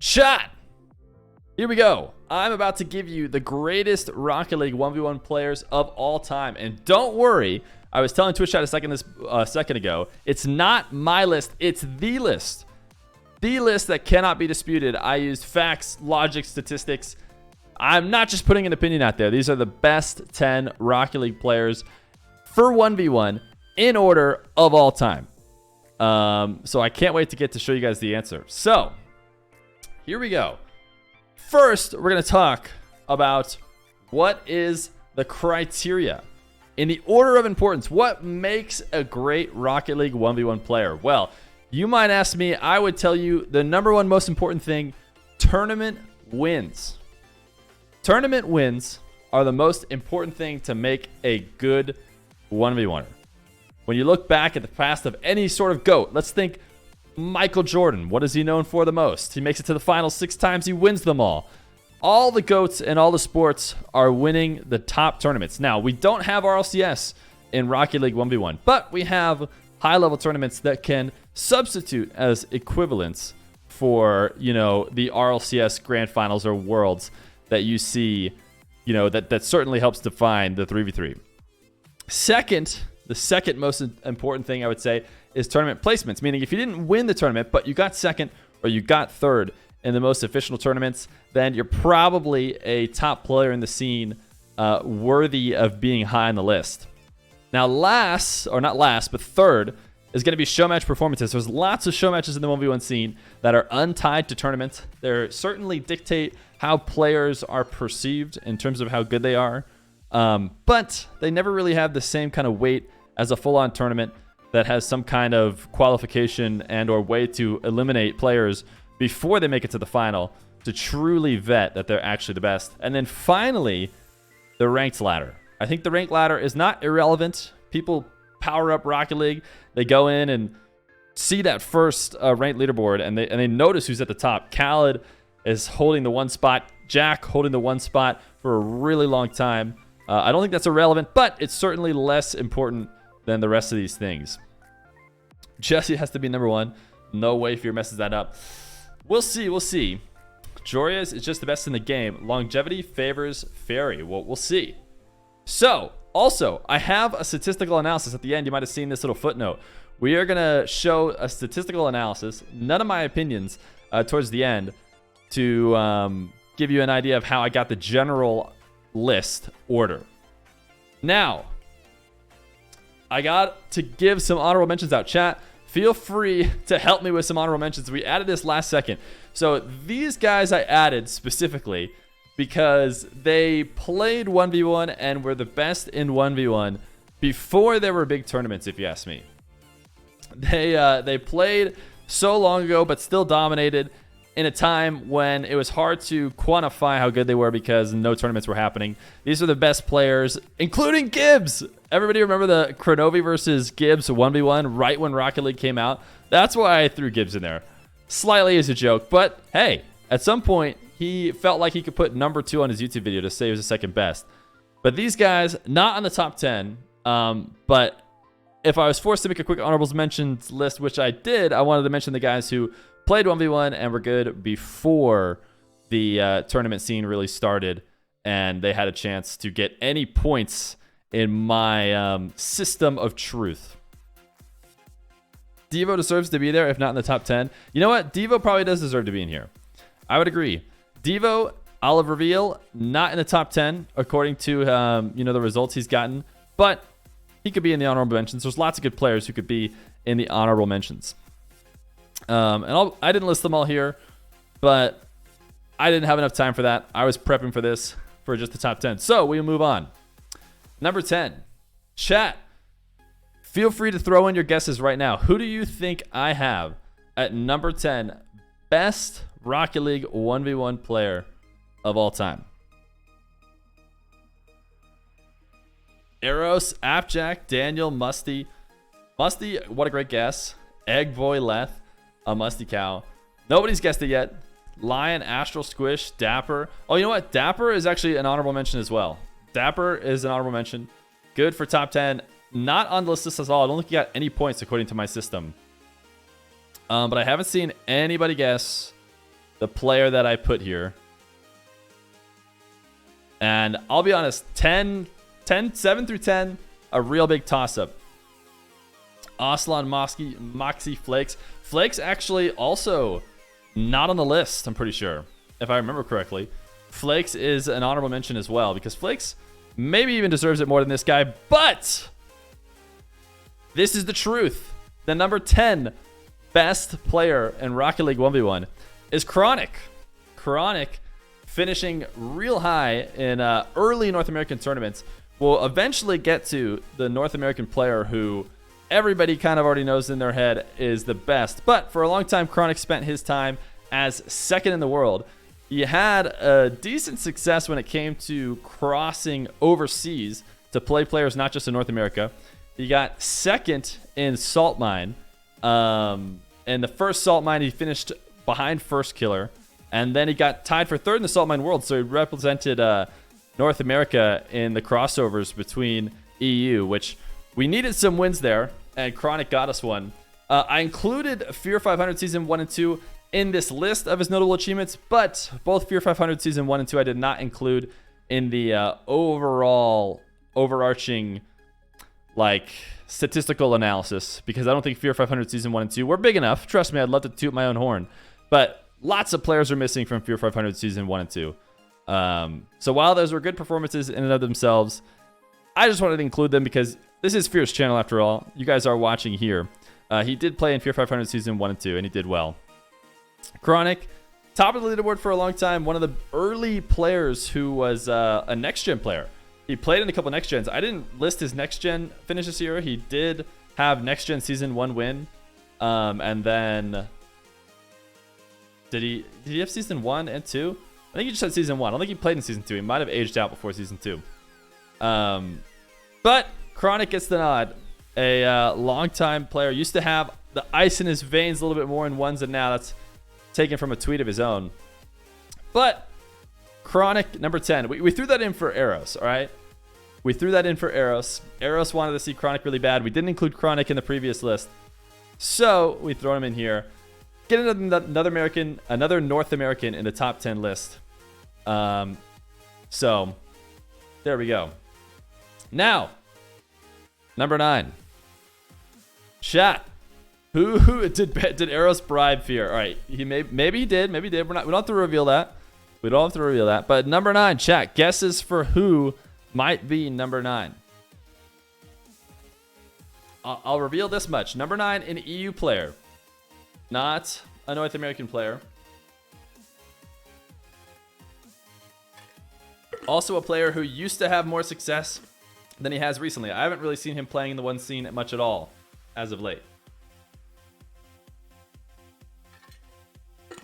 Chat! Here we go. I'm about to give you the greatest Rocket League 1v1 players of all time. And don't worry, I was telling Twitch chat a second ago, it's not my list, it's the list. The list that cannot be disputed. I used facts, logic, statistics. I'm not just putting an opinion out there. These are the best 10 Rocket League players for 1v1 in order of all time. So I can't wait to get to show you guys the answer. So, here we go. First, we're going to talk about what is the criteria. In the order of importance, what makes a great Rocket League 1v1 player? Well, you might ask me, I would tell you the number one most important thing, tournament wins. Tournament wins are the most important thing to make a good 1v1er. When you look back at the past of any sort of GOAT, let's think Michael Jordan. What is he known for the most? He makes it to the finals 6 times. He wins them all. All the GOATs in all the sports are winning the top tournaments. Now, we don't have RLCS in Rocket League 1v1, but we have high-level tournaments that can substitute as equivalents for, the RLCS Grand Finals or Worlds that you see, that certainly helps define the 3v3. Second, the second most important thing I would say is tournament placements, meaning if you didn't win the tournament, but you got second or you got third in the most official tournaments, then you're probably a top player in the scene, worthy of being high on the list. Now, third is going to be show match performances. There's lots of show matches in the 1v1 scene that are untied to tournaments. They certainly dictate how players are perceived in terms of how good they are, but they never really have the same kind of weight as a full-on tournament that has some kind of qualification and or way to eliminate players before they make it to the final to truly vet that they're actually the best. And then finally, the ranked ladder. I think the ranked ladder is not irrelevant. People power up Rocket League. They go in and see that first ranked leaderboard and they notice who's at the top. Khalid is holding the one spot. Jack holding the one spot for a really long time. I don't think that's irrelevant, but it's certainly less important than the rest of these things. Jesse has to be number 1. No way Feer messes that up. We'll see. Joreuz is just the best in the game. Longevity favors Fairy. Well, we'll see. So, also, I have a statistical analysis at the end. You might have seen this little footnote. We are going to show a statistical analysis, none of my opinions, towards the end to give you an idea of how I got the general list order. Now, I got to give some honorable mentions out. Chat, feel free to help me with some honorable mentions. We added this last second. So these guys I added specifically because they played 1v1 and were the best in 1v1 before there were big tournaments, if you ask me. They played so long ago but still dominated in a time when it was hard to quantify how good they were because no tournaments were happening. These are the best players, including Gibbs. Everybody remember the Kronovi versus Gibbs 1v1 right when Rocket League came out? That's why I threw Gibbs in there. Slightly as a joke, but hey, at some point, he felt like he could put number 2 on his YouTube video to say he was the second best. But these guys, not on the top 10, but if I was forced to make a quick honorables mentions list, which I did, I wanted to mention the guys who played 1v1 and were good before the tournament scene really started and they had a chance to get any points in my system of truth. Devo deserves to be there, if not in the top 10. You know what? Devo probably does deserve to be in here. I would agree. Devo, Olive Reveal, not in the top 10, according to the results he's gotten, but he could be in the honorable mentions. There's lots of good players who could be in the honorable mentions. I didn't list them all here, but I didn't have enough time for that. I was prepping for this for just the top 10. So we move on. Number 10, chat. Feel free to throw in your guesses right now. Who do you think I have at number 10, best Rocket League 1v1 player of all time? Eros, ApparentlyJack, Daniel, Musty. Musty, what a great guess. Eggboy, Leth, a Musty Cow. Nobody's guessed it yet. Lion, Astral Squish, Dapper. Oh, you know what? Dapper is actually an honorable mention as well. Dapper is an honorable mention. Good for top 10. Not on the list at all. I don't think he got any points according to my system. But I haven't seen anybody guess the player that I put here. And I'll be honest, 7 through 10, a real big toss-up. Aslan, Moxie, Flakes. Flakes actually also not on the list, I'm pretty sure, if I remember correctly. Flakes is an honorable mention as well, because Flakes maybe even deserves it more than this guy, but this is the truth. The number 10 best player in Rocket League 1v1 is Chronic. Chronic finishing real high in early North American tournaments. We'll eventually get to the North American player who everybody kind of already knows in their head is the best. But for a long time, Chronic spent his time as second in the world. He had a decent success when it came to crossing overseas to play players not just in North America. He got second in Salt Mine. And the first Salt Mine, he finished behind Firstkiller. And then he got tied for third in the Salt Mine World. So he represented North America in the crossovers between EU, which we needed some wins there. And Chronic got us one. I included Feer 500 Season 1 and 2 in this list of his notable achievements, but both Feer 500 Season 1 and 2 I did not include in the overall overarching like statistical analysis, because I don't think Feer 500 Season 1 and 2 were big enough. Trust me, I'd love to toot my own horn, but lots of players are missing from Feer 500 Season 1 and 2. So while those were good performances in and of themselves, I just wanted to include them because this is Feer's channel after all. You guys are watching here. He did play in Feer 500 Season 1 and 2, and he did well. Chronic, top of the leaderboard for a long time. One of the early players who was a next-gen player. He played in a couple next-gens. I didn't list his next-gen finish this year. He did have next-gen Season 1 win. And then... Did he have Season 1 and 2? I think he just had Season 1. I don't think he played in Season 2. He might have aged out before Season 2. But Chronic gets the nod. A long-time player. Used to have the ice in his veins a little bit more in ones than now. That's taken from a tweet of his own. But Chronic, number 10. We threw that in for Eros, all right? We threw that in for Eros. Eros wanted to see Chronic really bad. We didn't include Chronic in the previous list. So we throw him in here. Get another North American in the top 10 list. So there we go. Now, number 9. Chat. Who did Eros bribe Feer? All right, maybe he did. We don't have to reveal that. But number 9, chat. Guesses for who might be number 9. I'll reveal this much. Number 9, an EU player, not a North American player. Also a player who used to have more success than he has recently. I haven't really seen him playing in the one scene much at all as of late.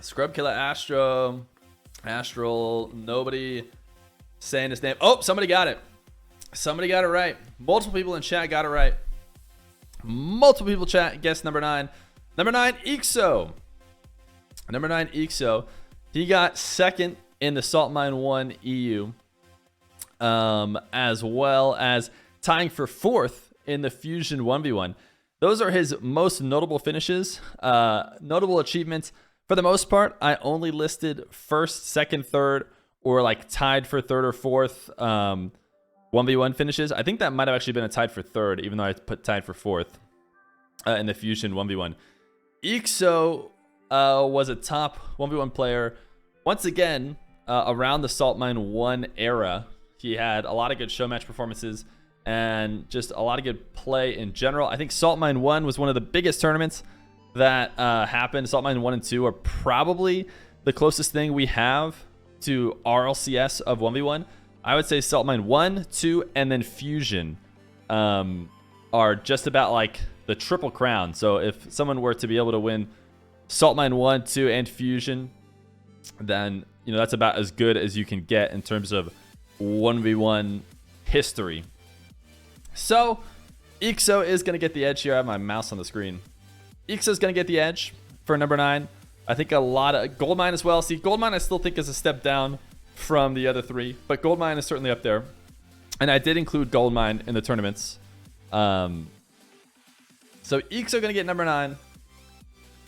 Scrub Killa Astral, nobody saying his name. Oh, somebody got it. Somebody got it right. Multiple people in chat got it right. Multiple people chat guessed number 9. Number 9, Ixo. Number 9, Ixo. He got second in the Salt Mine 1 EU. As well as tying for 4th in the Fusion 1v1. Those are his most notable finishes. Notable achievements. For the most part, I only listed 1st, 2nd, 3rd, or like tied for 3rd or 4th 1v1 finishes. I think that might have actually been a tied for 3rd, even though I put tied for 4th in the Fusion 1v1. Ixo was a top 1v1 player. Once again, around the Salt Mine 1 era, he had a lot of good show match performances and just a lot of good play in general. I think Salt Mine 1 was one of the biggest tournaments that happened. Salt Mine 1 and 2 are probably the closest thing we have to RLCS of 1v1. I would say Salt Mine 1, 2, and then Fusion are just about like the triple crown. So if someone were to be able to win Salt Mine 1, 2, and Fusion, then you know that's about as good as you can get in terms of 1v1 history. So Ixo is going to get the edge here. I have my mouse on the screen. Ixo is going to get the edge for number 9. I think a lot of Goldmine as well. See, Goldmine I still think is a step down from the other 3, but Goldmine is certainly up there. And I did include Goldmine in the tournaments. So Ixo going to get number 9.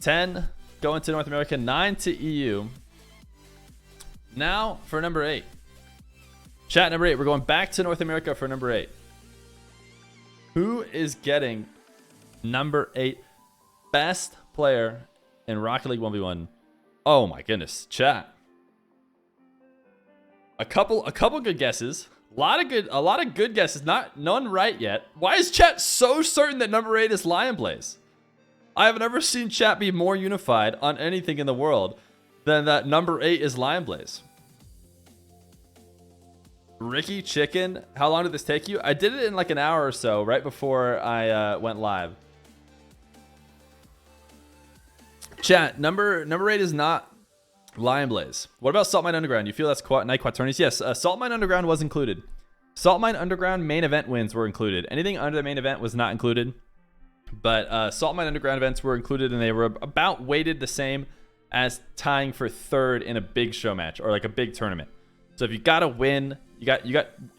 10 going to North America, 9 to EU. Now for number 8. Chat, number 8. We're going back to North America for number 8. Who is getting number 8 best player in Rocket League 1v1? Oh my goodness, chat. A couple good guesses. A lot of good guesses. None right yet. Why is chat so certain that number 8 is LionBlaze? I have never seen chat be more unified on anything in the world than that number 8 is LionBlaze. Ricky Chicken, how long did this take you? I did it in like an hour or so, right before I went live. Chat, number 8 is not LionBlaze. What about Salt Mine Underground? You feel that's Night Quaternies? Yes, Salt Mine Underground was included. Salt Mine Underground main event wins were included. Anything under the main event was not included. But Salt Mine Underground events were included, and they were about weighted the same as tying for 3rd in a big show match or like a big tournament. So if you got to win, you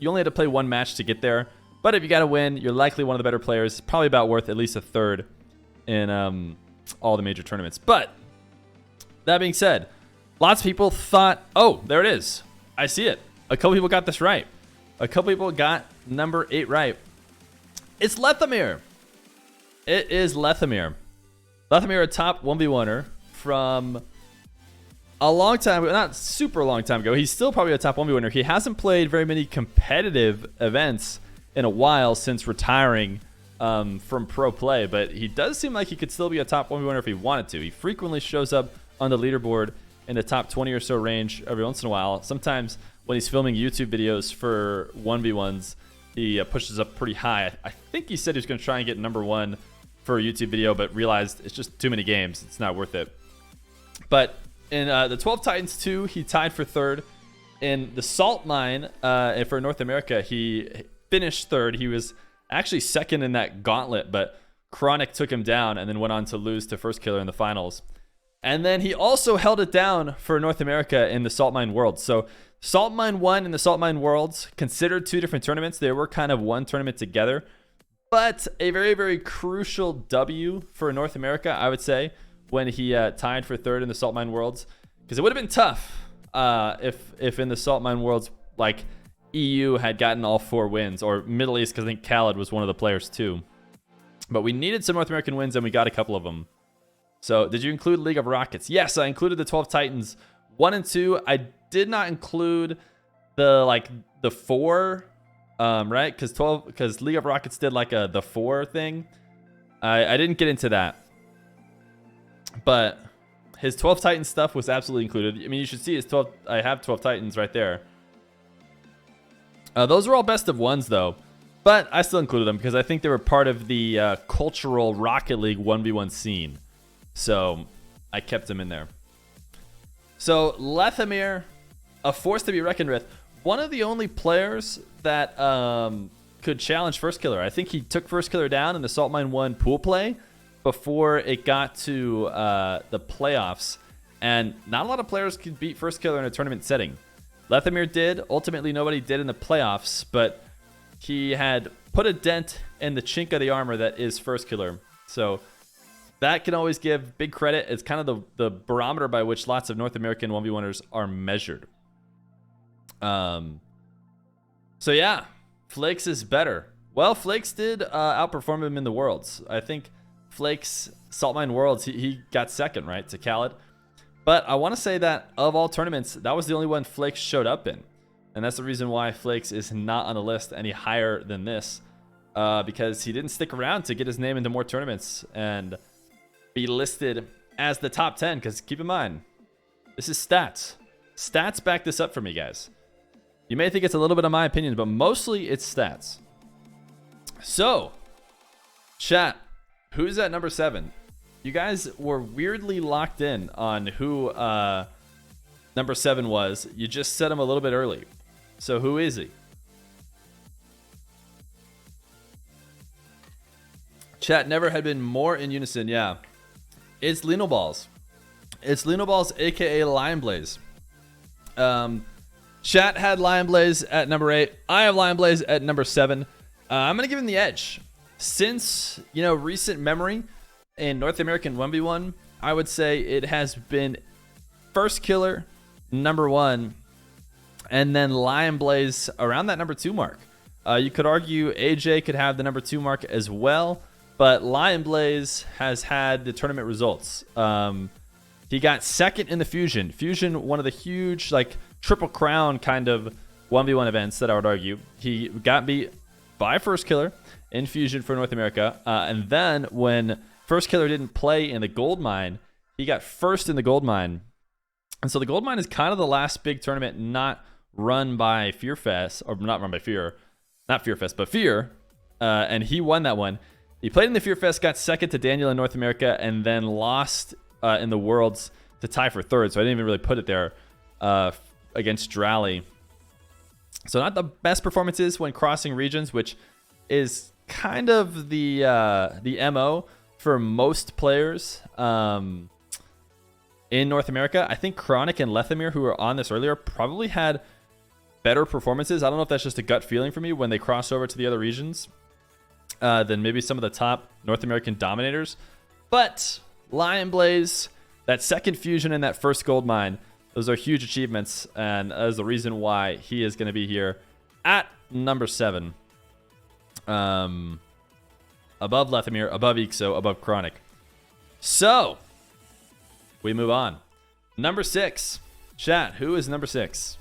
only had to play one match to get there. But if you got to win, you're likely one of the better players. Probably about worth at least a 3rd in all the major tournaments. But that being said, lots of people thought, oh, there it is. I see it. A couple people got this right. A couple people got number 8 right. It's Lethamyr. It is Lethamyr. Lethamyr, a top 1v1er from a long time, not super long time ago. He's still probably a top 1v1er. He hasn't played very many competitive events in a while since retiring from pro play, but he does seem like he could still be a top 1v1er if he wanted to. He frequently shows up on the leaderboard in the top 20 or so range every once in a while. Sometimes when he's filming YouTube videos for 1v1s, he pushes up pretty high. I think he said he was going to try and get number 1 for a YouTube video, but realized it's just too many games. It's not worth it. But in the 12 Titans 2, he tied for 3rd. In the Salt Mine for North America, he finished 3rd. He was actually 2nd in that gauntlet, but Chronic took him down and then went on to lose to Firstkiller in the finals. And then he also held it down for North America in the Salt Mine Worlds. So Salt Mine 1 and the Salt Mine Worlds, considered 2 different tournaments. They were kind of one tournament together. But a very, very crucial W for North America, I would say, when he tied for 3rd in the Salt Mine Worlds. Because it would have been tough if in the Salt Mine Worlds, like, EU had gotten all 4 wins. Or Middle East, because I think Khalid was one of the players too. But we needed some North American wins, and we got a couple of them. So did you include League of Rockets? Yes, I included the 12 Titans 1 and 2. I did not include the 4... right? Because League of Rockets did like the 4 thing. I didn't get into that. But his 12 Titans stuff was absolutely included. I mean, you should see his 12. I have 12 Titans right there. Those are all best of ones though. But I still included them because I think they were part of the cultural Rocket League 1v1 scene. So I kept them in there. So Lethamyr, a force to be reckoned with. One of the only players that could challenge Firstkiller. I think he took Firstkiller down in the Salt Mine 1 pool play before it got to the playoffs. And not a lot of players could beat Firstkiller in a tournament setting. Lethamyr did. Ultimately, nobody did in the playoffs, but he had put a dent in the chink of the armor that is Firstkiller. So that can always give big credit. It's kind of the barometer by which lots of North American 1v1ers are measured. So yeah, Flakes is better. Well, Flakes did outperform him in the Worlds. I think Flakes, Salt Mine Worlds, he got 2nd, right, to Khalid. But I want to say that of all tournaments, that was the only one Flakes showed up in. And that's the reason why Flakes is not on the list any higher than this. Because he didn't stick around to get his name into more tournaments and be listed as the top 10. Because keep in mind, this is stats. Stats back this up for me, guys. You may think it's a little bit of my opinion, but mostly it's stats. So, chat, who's at number 7? You guys were weirdly locked in on who number 7 was. You just said him a little bit early. So who is he? Chat never had been more in unison. Yeah, it's LionBlaze. It's LionBlaze, aka LionBlaze. Chat had LionBlaze at number 8. I have LionBlaze at number 7. I'm gonna give him the edge. Since recent memory in North American 1v1, I would say it has been Firstkiller number 1, And then LionBlaze around that number 2 mark. You could argue AJ could have the number 2 mark as well, but LionBlaze has had the tournament results. He got second in the Fusion. Fusion, one of the huge, like, triple crown kind of 1v1 events that I would argue. He got beat by Firstkiller in Fusion for North America. And then when Firstkiller didn't play in the gold mine, he got first in the gold mine. And so the gold mine is kind of the last big tournament not run by FeerFest, or not run by Feer, not FeerFest, but Feer. And he won that one. He played in the FeerFest, got second to Daniel in North America, and then lost in the Worlds to tie for third. So I didn't even really put it there against Drally. So not the best performances when crossing regions, which is kind of the MO for most players in North America. I think Chronic and Lethamyr, who were on this earlier, probably had better performances. I don't know if that's just a gut feeling for me when they cross over to the other regions than maybe some of the top North American dominators. But LionBlaze, that second Fusion and that first gold mine, those are huge achievements, and that is the reason why he is going to be here at number 7. Above Lethamyr, above Ixo, above Chronic. So, we move on. Number 6. Chat, who is number 6?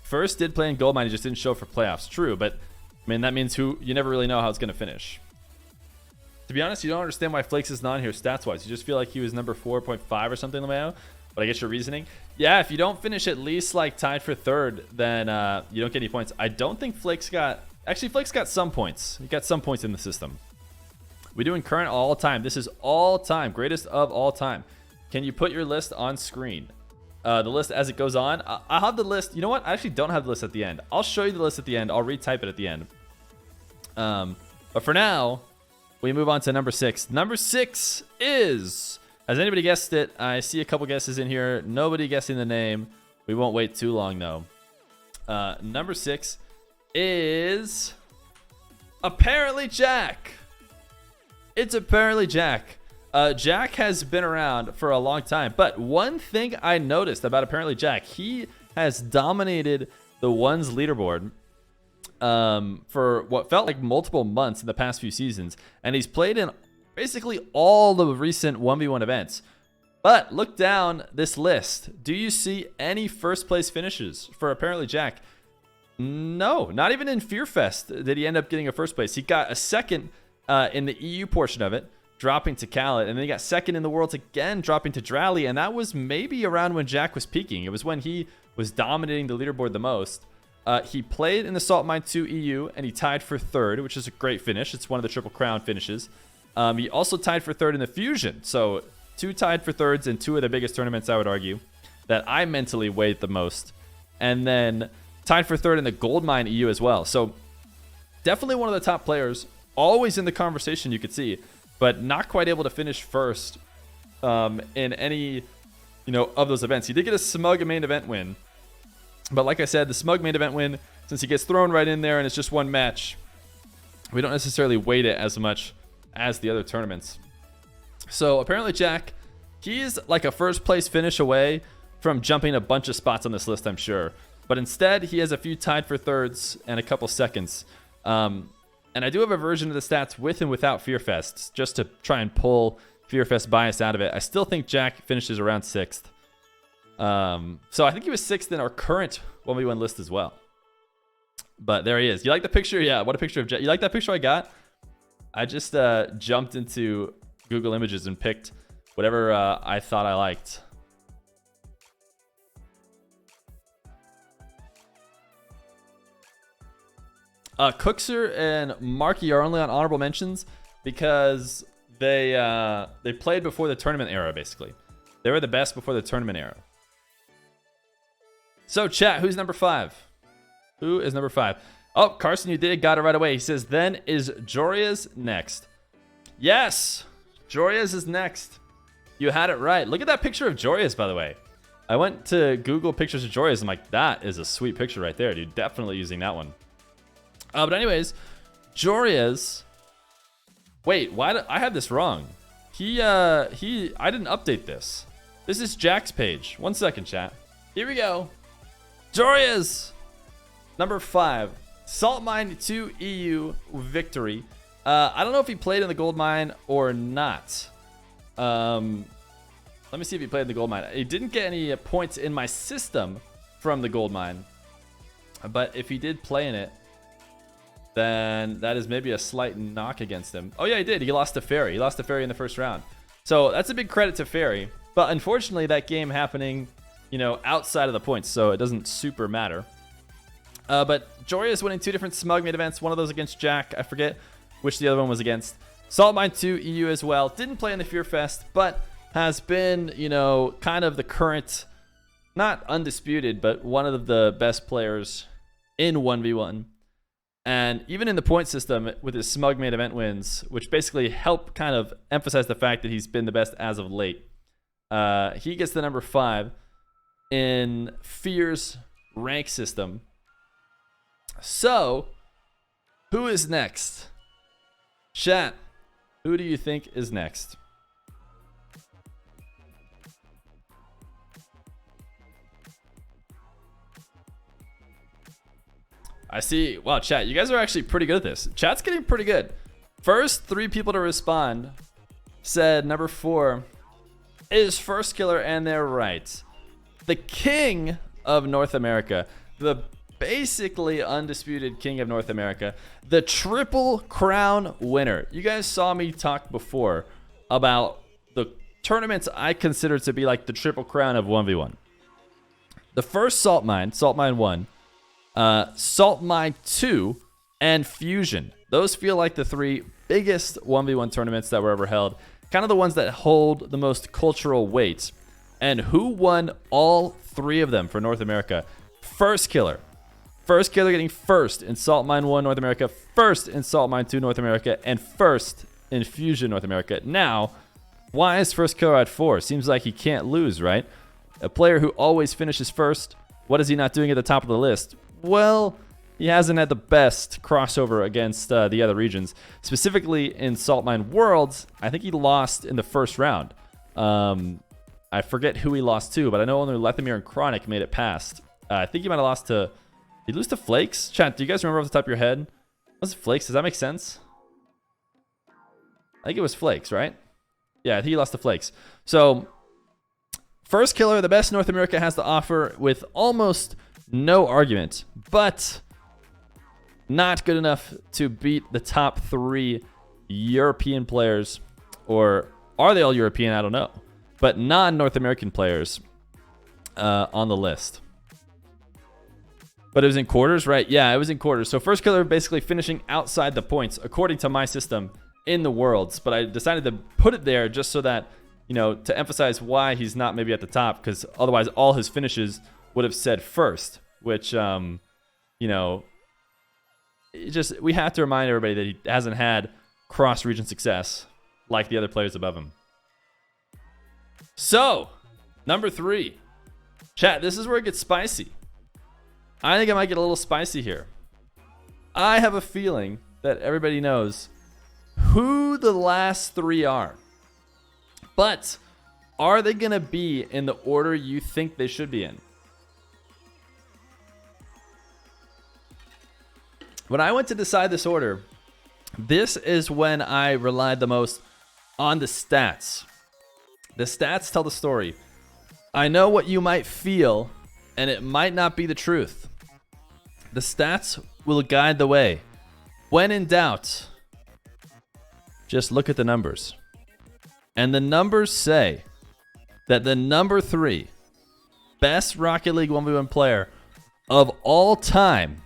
First did play in gold mine, he just didn't show for playoffs. True, but I mean, that means you never really know how it's going to finish. To be honest, you don't understand why Flakes is not here stats-wise. You just feel like he was number 4.5 or something, Lameo. But I get your reasoning. Yeah, if you don't finish at least like tied for third, then you don't get any points. I don't think Flakes got... Actually, Flakes got some points. He got some points in the system. We're doing current all time. This is all time. Greatest of all time. Can you put your list on screen? The list as it goes on. I'll have the list. You know what? I actually don't have the list at the end. I'll show you the list at the end. I'll retype it at the end. But for now, we move on to number 6. Number 6 is... Has anybody guessed it? I see a couple guesses in here. Nobody guessing the name. We won't wait too long, though. Number 6 is... ApparentlyJack. It's ApparentlyJack. Jack has been around for a long time. But one thing I noticed about ApparentlyJack, he has dominated the ones leaderboard for what felt like multiple months in the past few seasons. And he's played in basically all the recent 1v1 events. But look down this list. Do you see any first place finishes for ApparentlyJack? No, not even in FeerFest did he end up getting a first place. He got a second in the EU portion of it, dropping to Khalid, and then he got second in the Worlds again, dropping to Drally, and that was maybe around when Jack was peaking. It was when he was dominating the leaderboard the most. He played in the Salt Mine 2 EU, and he tied for third, which is a great finish. It's one of the Triple Crown finishes. He also tied for third in the Fusion, so 2 tied for thirds in 2 of the biggest tournaments, I would argue, that I mentally weighed the most. And then tied for third in the Gold Mine EU as well. So definitely one of the top players, always in the conversation you could see, but not quite able to finish first in any, of those events. He did get a Smug main event win, but like I said, the Smug main event win, since he gets thrown right in there and it's just one match, we don't necessarily weight it as much as the other tournaments. So ApparentlyJack, he's like a first place finish away from jumping a bunch of spots on this list, I'm sure. But instead, he has a few tied for thirds and a couple seconds. And I do have a version of the stats with and without FeerFest, just to try and pull FeerFest bias out of it. I still think Jack finishes around 6th. So I think he was 6th in our current 1v1 list as well. But there he is. You like the picture? Yeah, what a picture of Jack. You like that picture I got? I just jumped into Google Images and picked whatever I thought I liked. Cookser and Marky are only on honorable mentions because they played before the tournament era, basically. They were the best before the tournament era. So, chat, who's number 5? Who is number 5? Oh, Carson, you got it right away. He says, then is Joreuz next? Yes, Joreuz is next. You had it right. Look at that picture of Joreuz, by the way. I went to Google pictures of Joreuz. I'm like, that is a sweet picture right there, dude. Definitely using that one. But anyways, Joreuz. Wait, why did I have this wrong? I didn't update this. This is Jack's page. 1 second, chat. Here we go. Joreuz, number 5. Salt Mine 2 EU victory. I don't know if he played in the gold mine or not. Let me see if he played in the gold mine. He didn't get any points in my system from the gold mine. But if he did play in it, then that is maybe a slight knock against him. Oh yeah, he did. He lost to Fairy. He lost to Fairy in the first round. So that's a big credit to Fairy. But unfortunately, that game happening, you know, outside of the points, so it doesn't super matter. But Joreuz winning 2 different Smug Made events. One of those against Jack. I forget which the other one was against. Salt Mine 2 EU as well. Didn't play in the Fear Fest, but has been, you know, kind of the current, not undisputed, but one of the best players in 1v1. And even in the point system with his Smug Made event wins, which basically help kind of emphasize the fact that he's been the best as of late. He gets the number 5 in Feer's rank system. So, who is next? Chat, who do you think is next? I see. Wow, chat, you guys are actually pretty good at this. Chat's getting pretty good. First 3 people to respond said number 4 is Firstkiller, and they're right. The king of North America. The basically undisputed king of North America. The Triple Crown winner. You guys saw me talk before about the tournaments I consider to be like the Triple Crown of 1v1. The first Salt Mine 1, Salt Mine 2, and Fusion. Those feel like the 3 biggest 1v1 tournaments that were ever held. Kind of the ones that hold the most cultural weight. And who won all 3 of them for North America? Firstkiller. Firstkiller getting first in Salt Mine 1 North America, first in Salt Mine 2 North America, and first in Fusion North America. Now, why is Firstkiller at 4? Seems like he can't lose, right? A player who always finishes first. What is he not doing at the top of the list? Well, he hasn't had the best crossover against the other regions. Specifically in Salt Mine Worlds, I think he lost in the first round. I forget who he lost to, but I know only Lethamyr and Chronic made it past. I think he might have lost to... Did he lose to Flakes? Chat, do you guys remember off the top of your head? Was it Flakes? Does that make sense? I think it was Flakes, right? Yeah, I think he lost to Flakes. So, Firstkiller, the best North America has to offer with almost no argument, but not good enough to beat the top 3 European players. Or are they all European? I don't know. But non-North American players on the list. But it was in quarters, right? Yeah, it was in quarters. So Firstkiller basically finishing outside the points, according to my system, in the Worlds. But I decided to put it there just so that, you know, to emphasize why he's not maybe at the top. Because otherwise all his finishes would have said first. Which, you know, we have to remind everybody that he hasn't had cross-region success like the other players above him. So, number 3. Chat, this is where it gets spicy. I think I might get a little spicy here. I have a feeling that everybody knows who the last 3 are. But are they going to be in the order you think they should be in? When I went to decide this order, this is when I relied the most on the stats. The stats tell the story. I know what you might feel, and it might not be the truth. The stats will guide the way. When in doubt, just look at the numbers. And the numbers say that the number 3 best Rocket League 1v1 player of all time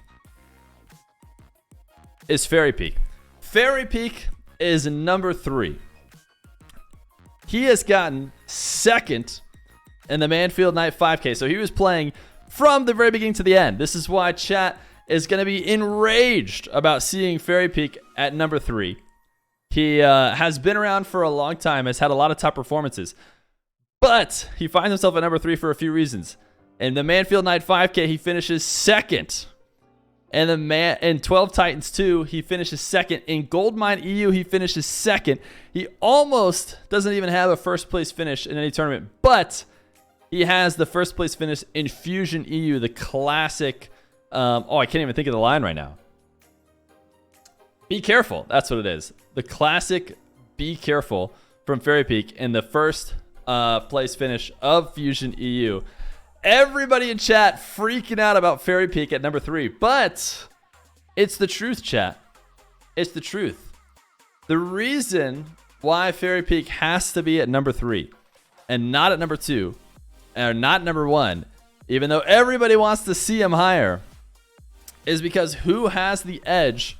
is Fairy Peak. Fairy Peak is number 3. He has gotten second in the Manfield Night 5K. So he was playing from the very beginning to the end. This is why chat is going to be enraged about seeing Fairy Peak at number 3. He has been around for a long time, has had a lot of top performances. But he finds himself at number 3 for a few reasons. In the Manfield Night 5K, he finishes second. And in 12 Titans 2, he finishes second. In Goldmine EU, he finishes second. He almost doesn't even have a first place finish in any tournament. But He has the first place finish in Fusion EU, the classic. I can't even think of the line right now. Be careful. That's what it is. The classic Be Careful from Fairy Peak in the first place finish of Fusion EU. Everybody in chat freaking out about Fairy Peak at number 3, but it's the truth, chat. It's the truth. The reason why Fairy Peak has to be at number 3 and not at number 2 or not number 1, even though everybody wants to see him higher, is because who has the edge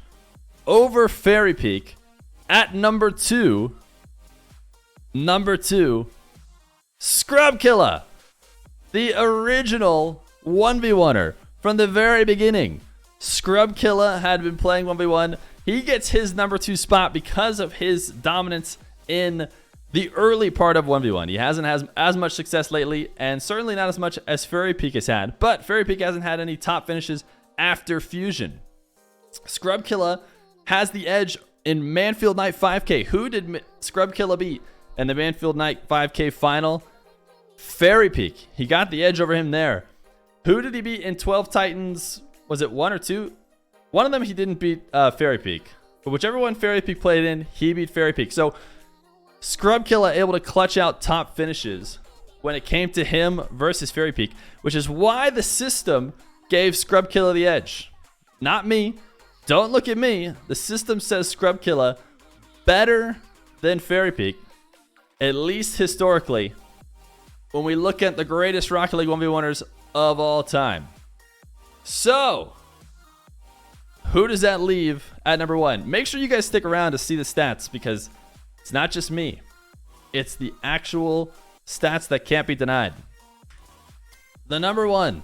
over Fairy Peak at number 2? Number 2, Killa, the original 1v1er from the very beginning. Killa had been playing 1v1. He gets his number 2 spot because of his dominance in the early part of 1v1. He hasn't had as much success lately, and certainly not as much as Fairy Peak has had. But Fairy Peak hasn't had any top finishes after Fusion. Killa has the edge in Manfield Night 5K. Who did Killa beat in the Manfield Night 5K final? Fairy Peak. He got the edge over him there. Who did he beat in 12 Titans? Was it 1 or 2? One of them he didn't beat Fairy Peak. But whichever one Fairy Peak played in, he beat Fairy Peak. So Killa able to clutch out top finishes when it came to him versus Fairy Peak, which is why the system gave Killa the edge. Not me. Don't look at me. The system says Killa better than Fairy Peak, at least historically, when we look at the greatest Rocket League 1v1ers of all time. So, who does that leave at number 1? Make sure you guys stick around to see the stats, because it's not just me. It's the actual stats that can't be denied. The number 1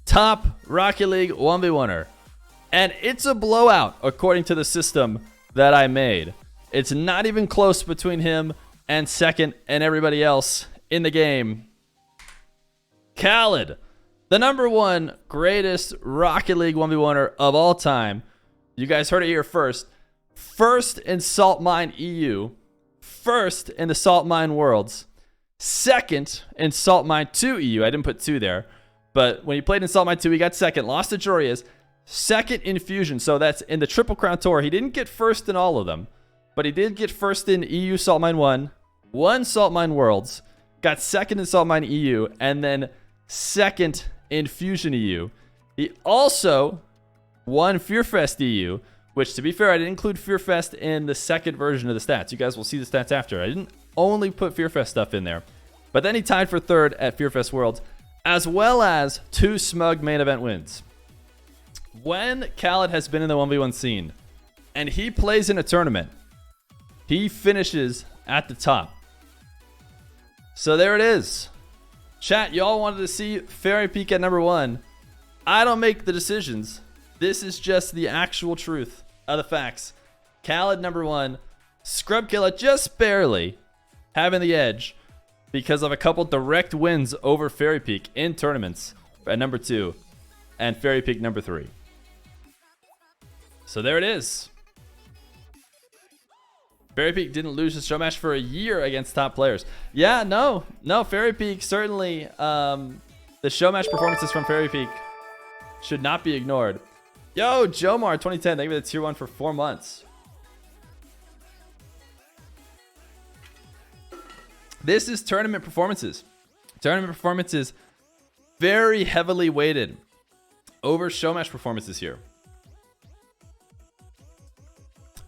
top Rocket League 1v1er. And it's a blowout according to the system that I made. It's not even close between him and second and everybody else in the game. Khalid, the number 1 greatest Rocket League 1v1er of all time. You guys heard it here first. First in Salt Mine EU. First in the Salt Mine Worlds. Second in Salt Mine 2 EU. I didn't put 2 there. But when he played in Salt Mine 2, he got second. Lost to Joreuz. Second in Fusion. So that's in the Triple Crown Tour. He didn't get first in all of them, but he did get first in EU Salt Mine 1. Won Salt Mine Worlds. Got second in Salt Mine EU. And then second in Fusion EU. He also won FeerFest EU, which, to be fair, I didn't include FeerFest in the second version of the stats. You guys will see the stats after. I didn't only put FeerFest stuff in there. But then he tied for third at FeerFest Worlds, as well as 2 Smug main event wins. When Khalid has been in the 1v1 scene and he plays in a tournament, he finishes at the top. So there it is. Chat, y'all wanted to see Fairy Peak at number 1. I don't make the decisions. This is just the actual truth of the facts. Khalid number 1, Killa just barely having the edge because of a couple direct wins over Fairy Peak in tournaments at number 2 and Fairy Peak number 3. So there it is. Fairy Peak didn't lose his show match for a year against top players. Yeah, no, Fairy Peak certainly, the show match performances from Fairy Peak should not be ignored. Yo, Jomar 2010, thank you for the tier 1 for 4 months. This is tournament performances. Tournament performances very heavily weighted over show match performances here.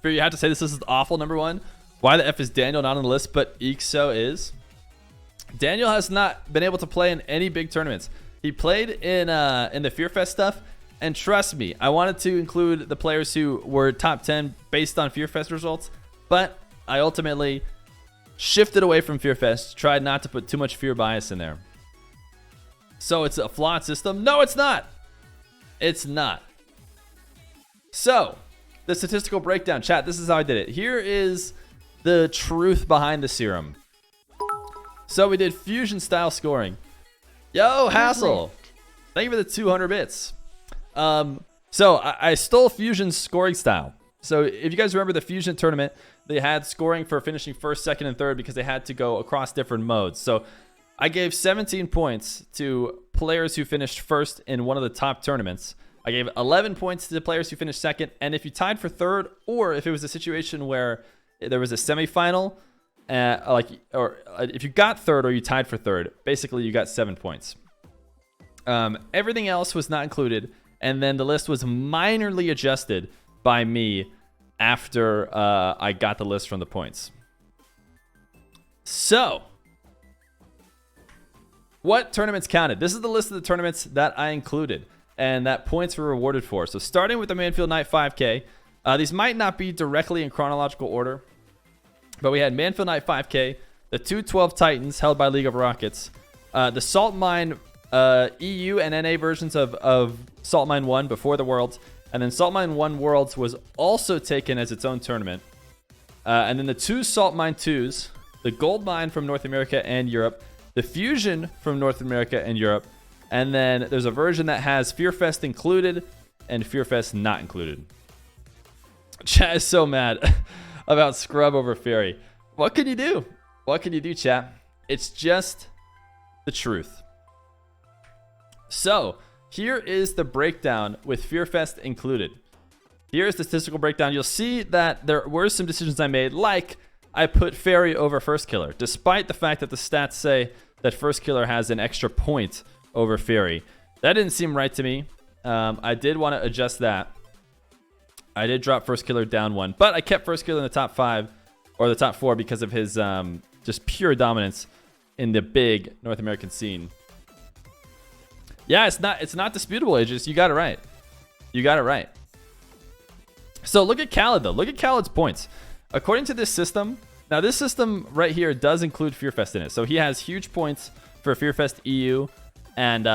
Fear, you have to say this is awful, number 1. Why the F is Daniel not on the list, but Ixo is? Daniel has not been able to play in any big tournaments. He played in the FearFest stuff, and trust me, I wanted to include the players who were top 10 based on FearFest results, but I ultimately shifted away from FearFest, tried not to put too much fear bias in there. So it's a flawed system? No, it's not. It's not. So, the statistical breakdown. Chat, this is how I did it. Here is the truth behind the serum. So we did fusion style scoring. Yo, Hassel. Thank you for the 200 bits. So I stole Fusion's scoring style. So if you guys remember the Fusion tournament, they had scoring for finishing first, second, and third because they had to go across different modes. So I gave 17 points to players who finished first in one of the top tournaments. I gave 11 points to the players who finished second. And if you tied for third, or if it was a situation where there was a semifinal, or if you got third or you tied for third, basically you got 7 points. Everything else was not included. And then the list was minorly adjusted by me after I got the list from the points. So, what tournaments counted? This is the list of the tournaments that I included and that points were rewarded for. So starting with the Manfield Night 5K, these might not be directly in chronological order, but we had Manfield Night 5K, the 212 Titans held by League of Rockets, the Salt Mine EU and NA versions of Salt Mine 1 before the Worlds, and then Salt Mine 1 Worlds was also taken as its own tournament. And then the 2 Salt Mine 2s, the Gold Mine from North America and Europe, the Fusion from North America and Europe, and then there's a version that has FeerFest included and FeerFest not included. Chat is so mad about Scrub over Fairy. What can you do? What can you do, chat? It's just the truth. So, here is the breakdown with FeerFest included. Here is the statistical breakdown. You'll see that there were some decisions I made, like I put Fairy over Firstkiller, despite the fact that the stats say that Firstkiller has an extra point over Fairy. That didn't seem right to me. I did want to adjust that. I did drop Firstkiller down 1, but I kept Firstkiller in the top 5 or the top 4 because of his just pure dominance in the big North American scene. Yeah, it's not disputable, Aegis. You got it right. You got it right. So look at Khalid, though. Look at Khalid's points. According to this system, now this system right here does include FeerFest in it. So he has huge points for FeerFest EU and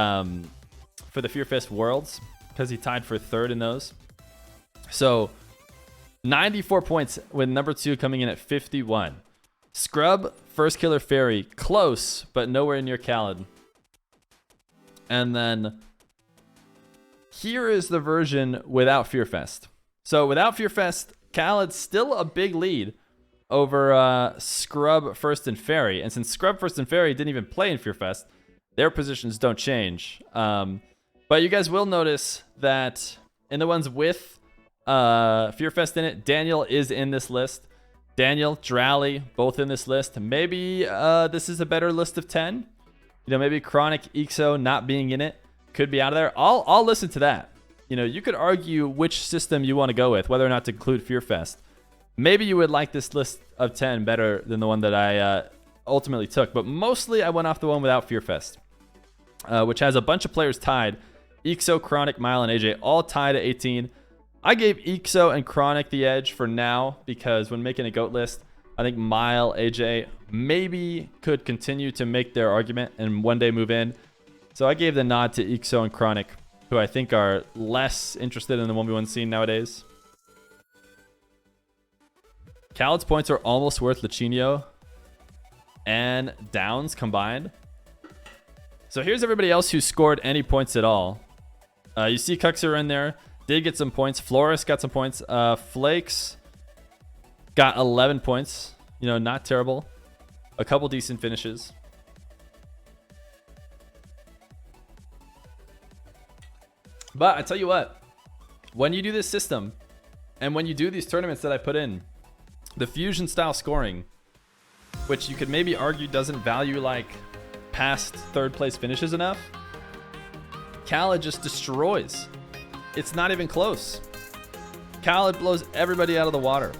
for the FeerFest Worlds because he tied for third in those. So 94 points with number 2 coming in at 51. Scrub, Firstkiller, Fairy, close, but nowhere near Khalid. And then here is the version without FeerFest. So without FeerFest, Khaled's still a big lead over Scrub, First, and Fairy. And since Scrub, First, and Fairy didn't even play in FeerFest, their positions don't change. But you guys will notice that in the ones with FeerFest in it, Daniel is in this list. Daniel, Drally, both in this list. Maybe this is a better list of 10. You know, maybe Chronic, Ixo not being in it could be out of there. I'll listen to that. You know, you could argue which system you want to go with, whether or not to include FeerFest. Maybe you would like this list of 10 better than the one that I ultimately took. But mostly I went off the one without FeerFest, which has a bunch of players tied. Ixo, Chronic, Mile, and AJ all tied at 18. I gave Ixo and Chronic the edge for now because when making a GOAT list, I think Mile, AJ maybe could continue to make their argument and one day move in. So I gave the nod to Ixo and Chronic, who I think are less interested in the 1v1 scene nowadays. Khaled's points are almost worth Lachinio and Downs combined. So here's everybody else who scored any points at all. You see Cuxer in there. Did get some points. Flores got some points. Flakes got 11 points. You know, not terrible. A couple decent finishes. But I tell you what, when you do this system and when you do these tournaments that I put in, the fusion style scoring, which you could maybe argue doesn't value like past third place finishes enough, Khalid just destroys. It's not even close. Khalid blows everybody out of the water.